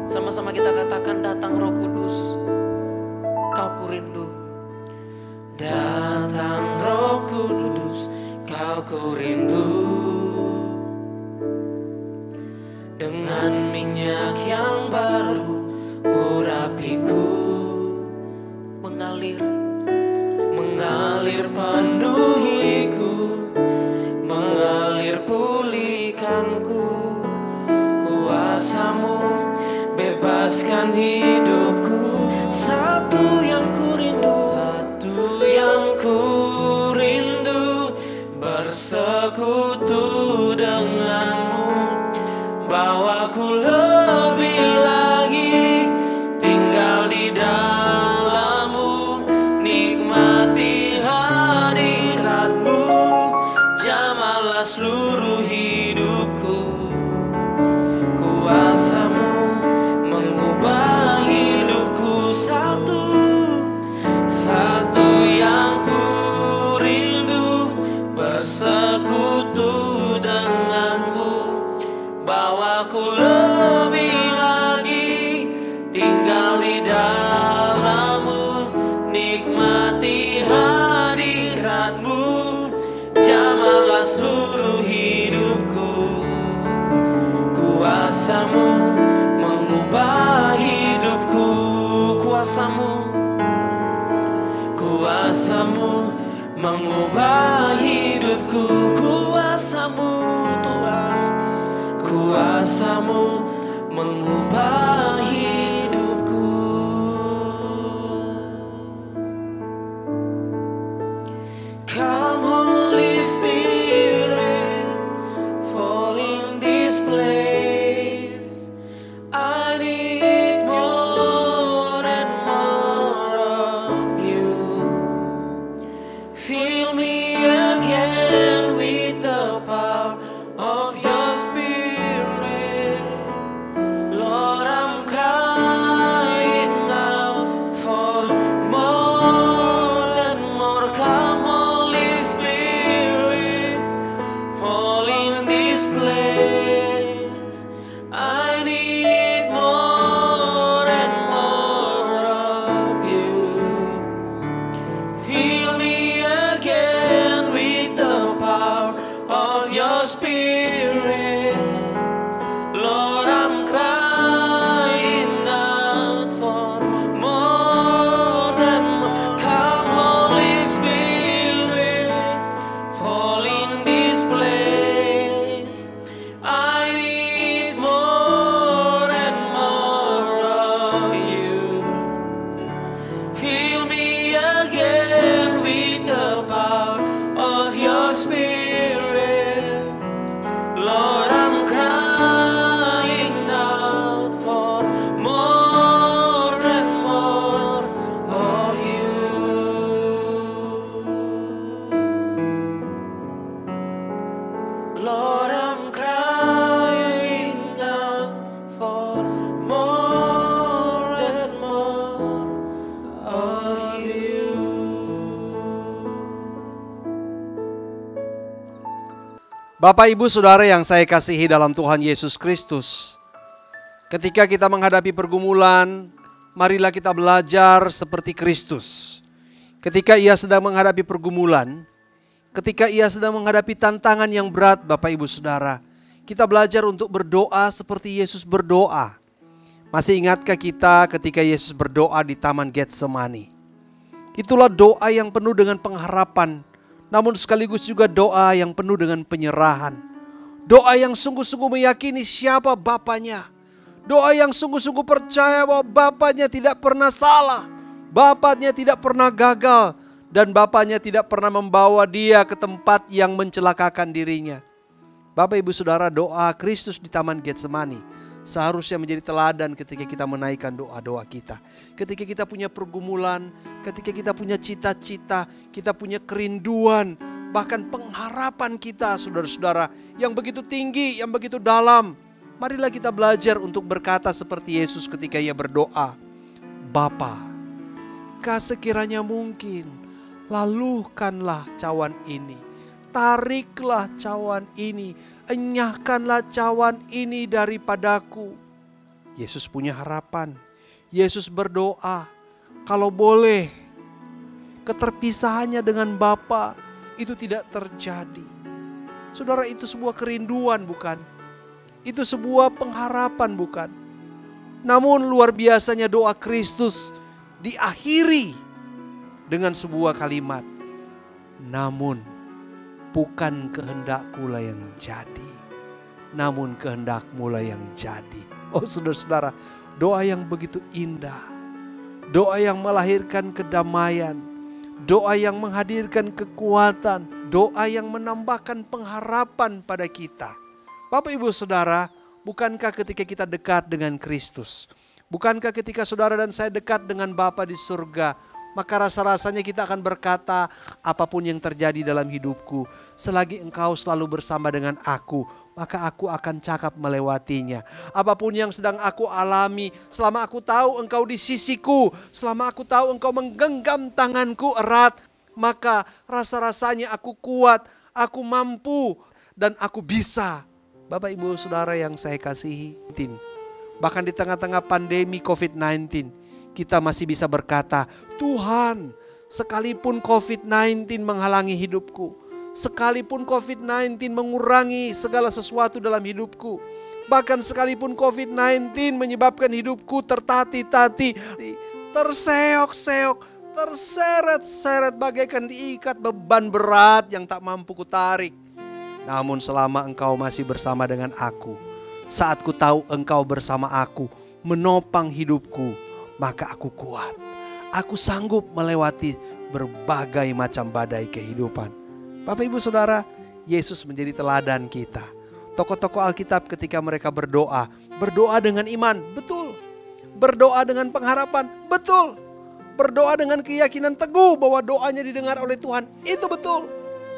Sama-sama kita katakan, datang Roh Kudus, Kau ku rindu. Datang Roh Kudus, Kau ku rindu. Dengan minyak yang baru urapiku, Mengalir penuhiku, mengalir pulihkanku. Kuasa-Mu bebaskan hidupku. Satu yang ku rindu, bersekutu denganmu. Bawaku lebih lagi tinggal di dalam-Mu, nikmati hadirat-Mu, jamalah seluruh hidupku. Kuasa-Mu mengubah hidupku. Satu yang ku rindu, bersekutu denganmu. Bawaku lebih lagi tinggal di dalam-Mu, nikmati hadirat-Mu, jamalah seluruh hidupku. Kuasa-Mu mengubah hidupku. Kuasa-Mu mengubah hidupku. Kuasa-Mu Tuhan, kuasa-Mu mengubah hidupku. Come Holy Spirit, fall in this place. I need more and more of You. Fill me again with the power of Your Spirit. Lord, I'm crying out for more and more. Come Holy Spirit, fall in this place. I need more and more of You. Fill me again with the power of Your Spirit. Lord, I'm crying out for more than more. Come Holy Spirit, fall in this place. I need more and more of You. Fill me again with the power of Your Spirit. Lord, I'm crying out for more and more of You. Lord, I'm crying out for more and more of You. Bapak, Ibu, Saudara yang saya kasihi dalam Tuhan Yesus Kristus, ketika kita menghadapi pergumulan, marilah kita belajar seperti Kristus. Ketika Ia sedang menghadapi pergumulan, ketika Ia sedang menghadapi tantangan yang berat, Bapak, Ibu, Saudara, kita belajar untuk berdoa seperti Yesus berdoa. Masih ingatkah kita ketika Yesus berdoa di Taman Getsemani? Itulah doa yang penuh dengan pengharapan, namun sekaligus juga doa yang penuh dengan penyerahan. Doa yang sungguh-sungguh meyakini siapa Bapaknya. Doa yang sungguh-sungguh percaya bahwa Bapaknya tidak pernah salah, Bapaknya tidak pernah gagal, dan Bapaknya tidak pernah membawa dia ke tempat yang mencelakakan dirinya. Bapak, Ibu, Saudara, doa Kristus di Taman Getsemani seharusnya menjadi teladan ketika kita menaikkan doa-doa kita. Ketika kita punya pergumulan, ketika kita punya cita-cita, kita punya kerinduan, bahkan pengharapan kita, saudara-saudara, yang begitu tinggi, yang begitu dalam. Marilah kita belajar untuk berkata seperti Yesus ketika Ia berdoa, Bapa, jika sekiranya mungkin, laluhkanlah cawan ini, tariklah cawan ini, enyahkanlah cawan ini daripadaku. Yesus punya harapan. Yesus berdoa, kalau boleh keterpisahannya dengan Bapa itu tidak terjadi. Saudara, itu sebuah kerinduan bukan? Itu sebuah pengharapan bukan? Namun luar biasanya doa Kristus diakhiri dengan sebuah kalimat, namun bukan kehendakku lah yang jadi, namun kehendakmu lah yang jadi. Oh saudara-saudara, doa yang begitu indah, doa yang melahirkan kedamaian, doa yang menghadirkan kekuatan, doa yang menambahkan pengharapan pada kita. Bapak Ibu Saudara, bukankah ketika kita dekat dengan Kristus, bukankah ketika saudara dan saya dekat dengan Bapa di surga, maka rasa-rasanya kita akan berkata, apapun yang terjadi dalam hidupku, selagi engkau selalu bersama dengan aku, maka aku akan cakap melewatinya. Apapun yang sedang aku alami, selama aku tahu engkau di sisiku, selama aku tahu engkau menggenggam tanganku erat, maka rasa-rasanya aku kuat, aku mampu, dan aku bisa. Bapak Ibu Saudara yang saya kasihi, bahkan di tengah-tengah pandemi COVID-19, kita masih bisa berkata, Tuhan, sekalipun COVID-19 menghalangi hidupku, sekalipun COVID-19 mengurangi segala sesuatu dalam hidupku, bahkan sekalipun COVID-19 menyebabkan hidupku tertati-tati, terseok-seok, terseret-seret bagaikan diikat beban berat yang tak mampu kutarik. Namun selama engkau masih bersama dengan aku, saat ku tahu engkau bersama aku, menopang hidupku, maka aku kuat. Aku sanggup melewati berbagai macam badai kehidupan. Bapak Ibu Saudara, Yesus menjadi teladan kita. Tokoh-tokoh Alkitab ketika mereka berdoa, berdoa dengan iman, betul. Berdoa dengan pengharapan, betul. Berdoa dengan keyakinan teguh bahwa doanya didengar oleh Tuhan, itu betul.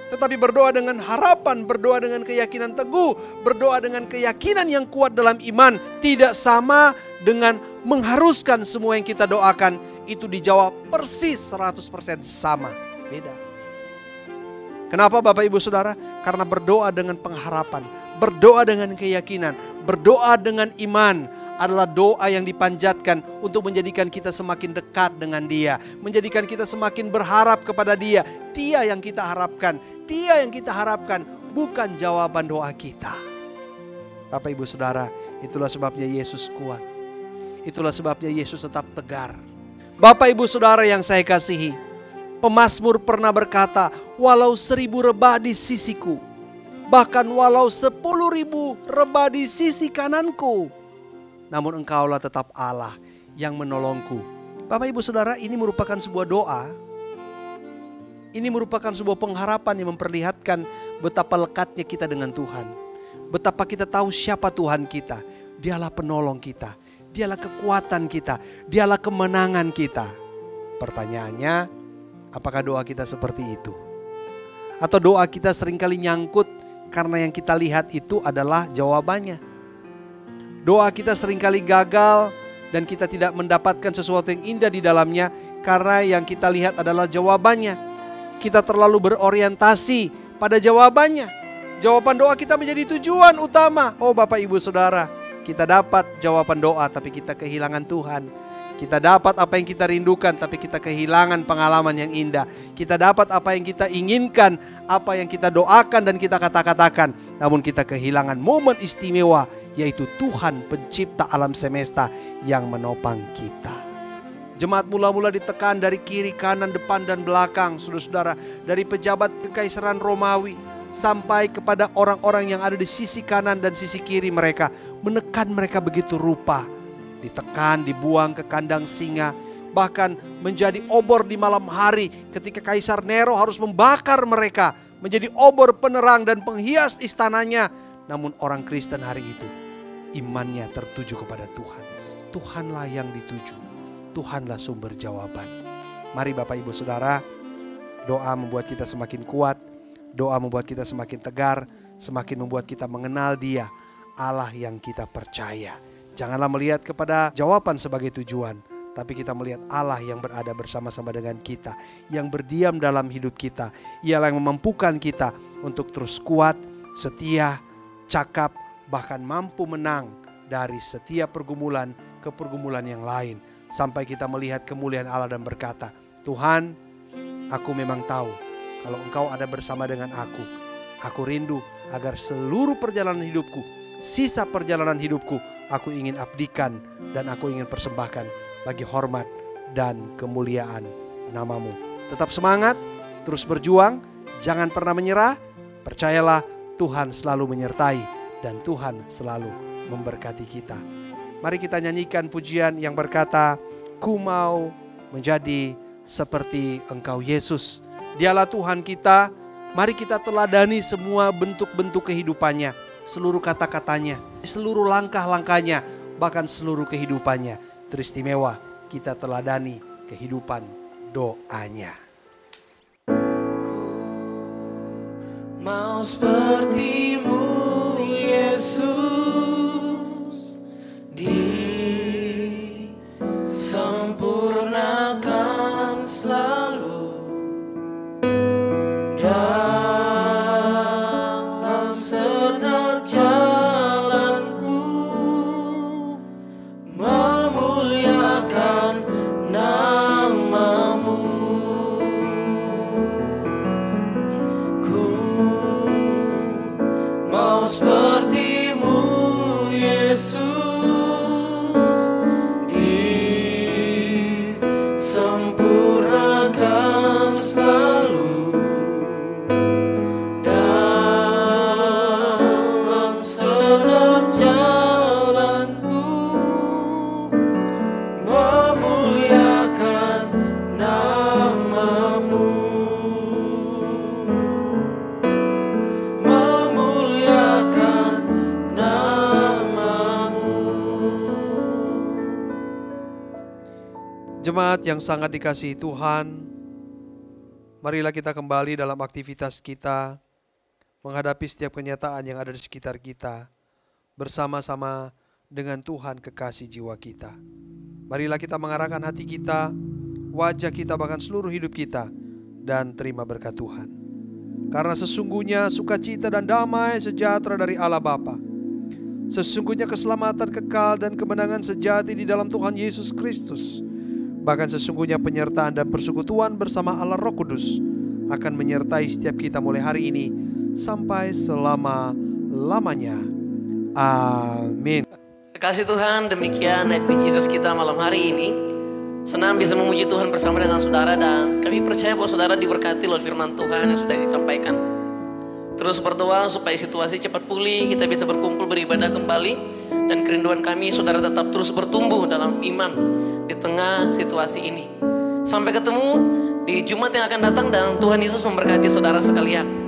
Tetapi berdoa dengan harapan, berdoa dengan keyakinan teguh, berdoa dengan keyakinan yang kuat dalam iman, tidak sama dengan mengharuskan semua yang kita doakan itu dijawab persis 100% sama. Beda. Kenapa Bapak Ibu Saudara? Karena berdoa dengan pengharapan, berdoa dengan keyakinan, berdoa dengan iman adalah doa yang dipanjatkan untuk menjadikan kita semakin dekat dengan Dia, menjadikan kita semakin berharap kepada Dia. Dia yang kita harapkan, Dia yang kita harapkan, bukan jawaban doa kita. Bapak Ibu Saudara, itulah sebabnya Yesus kuat. Itulah sebabnya Yesus tetap tegar. Bapak Ibu Saudara yang saya kasihi, pemazmur pernah berkata, walau 1000 rebah di sisiku, bahkan walau 10.000 rebah di sisi kananku, namun engkaulah tetap Allah yang menolongku. Bapak Ibu Saudara, ini merupakan sebuah doa. Ini merupakan sebuah pengharapan yang memperlihatkan betapa lekatnya kita dengan Tuhan. Betapa kita tahu siapa Tuhan kita. Dialah penolong kita. Dialah kekuatan kita. Dialah kemenangan kita. Pertanyaannya, apakah doa kita seperti itu? Atau doa kita seringkali nyangkut karena yang kita lihat itu adalah jawabannya. Doa kita seringkali gagal dan kita tidak mendapatkan sesuatu yang indah di dalamnya karena yang kita lihat adalah jawabannya. Kita terlalu berorientasi pada jawabannya. Jawaban doa kita menjadi tujuan utama. Oh Bapak Ibu Saudara, kita dapat jawaban doa tapi kita kehilangan Tuhan. Kita dapat apa yang kita rindukan tapi kita kehilangan pengalaman yang indah. Kita dapat apa yang kita inginkan, apa yang kita doakan dan kita kata-katakan, namun kita kehilangan momen istimewa, yaitu Tuhan pencipta alam semesta yang menopang kita. Jemaat mula-mula ditekan dari kiri, kanan, depan dan belakang, saudara-saudara, dari pejabat kekaisaran Romawi sampai kepada orang-orang yang ada di sisi kanan dan sisi kiri mereka, menekan mereka begitu rupa. Ditekan, dibuang ke kandang singa, bahkan menjadi obor di malam hari ketika Kaisar Nero harus membakar mereka menjadi obor penerang dan penghias istananya. Namun orang Kristen hari itu imannya tertuju kepada Tuhan. Tuhanlah yang dituju, Tuhanlah sumber jawaban. Mari Bapak Ibu Saudara, doa membuat kita semakin kuat, doa membuat kita semakin tegar, semakin membuat kita mengenal Dia, Allah yang kita percaya. Janganlah melihat kepada jawaban sebagai tujuan, tapi kita melihat Allah yang berada bersama-sama dengan kita, yang berdiam dalam hidup kita. Ialah yang memampukan kita untuk terus kuat, setia, cakap, bahkan mampu menang dari setiap pergumulan ke pergumulan yang lain. Sampai kita melihat kemuliaan Allah dan berkata, Tuhan, aku memang tahu kalau Engkau ada bersama dengan aku. Aku rindu agar seluruh perjalanan hidupku, sisa perjalanan hidupku, aku ingin abdikan dan aku ingin persembahkan bagi hormat dan kemuliaan nama-Mu. Tetap semangat, terus berjuang, jangan pernah menyerah. Percayalah Tuhan selalu menyertai dan Tuhan selalu memberkati kita. Mari kita nyanyikan pujian yang berkata, Ku mau menjadi seperti Engkau Yesus. Dialah Tuhan kita. Mari kita teladani semua bentuk-bentuk kehidupannya, seluruh kata-katanya, seluruh langkah-langkahnya, bahkan seluruh kehidupannya. Teristimewa kita teladani kehidupan doanya. Ku mau seperti-Mu Yesus, disempurnakan selalu dalam segenap jalanku, memuliakan nama-Mu. Ku mau seperti-Mu Yesus, disempurnakan selalu dalam segenap jalanku, memuliakan nama-Mu, memuliakan nama-Mu. Jemaat yang sangat dikasihi Tuhan, marilah kita kembali dalam aktivitas kita, menghadapi setiap kenyataan yang ada di sekitar kita, bersama-sama dengan Tuhan kekasih jiwa kita. Marilah kita mengarahkan hati kita, wajah kita, bahkan seluruh hidup kita, dan terima berkat Tuhan. Karena sesungguhnya sukacita dan damai sejahtera dari Allah Bapa, sesungguhnya keselamatan kekal dan kemenangan sejati di dalam Tuhan Yesus Kristus, bahkan sesungguhnya penyertaan dan persekutuan bersama Allah Roh Kudus akan menyertai setiap kita mulai hari ini sampai selama-lamanya. Amin. Kasih Tuhan, demikian Night with Jesus kita malam hari ini. Senang bisa memuji Tuhan bersama dengan saudara, dan kami percaya bahwa saudara diberkati oleh firman Tuhan yang sudah disampaikan. Terus berdoa supaya situasi cepat pulih, kita bisa berkumpul beribadah kembali, dan kerinduan kami saudara tetap terus bertumbuh dalam iman di tengah situasi ini. Sampai ketemu di Jumat yang akan datang, dan Tuhan Yesus memberkati saudara sekalian.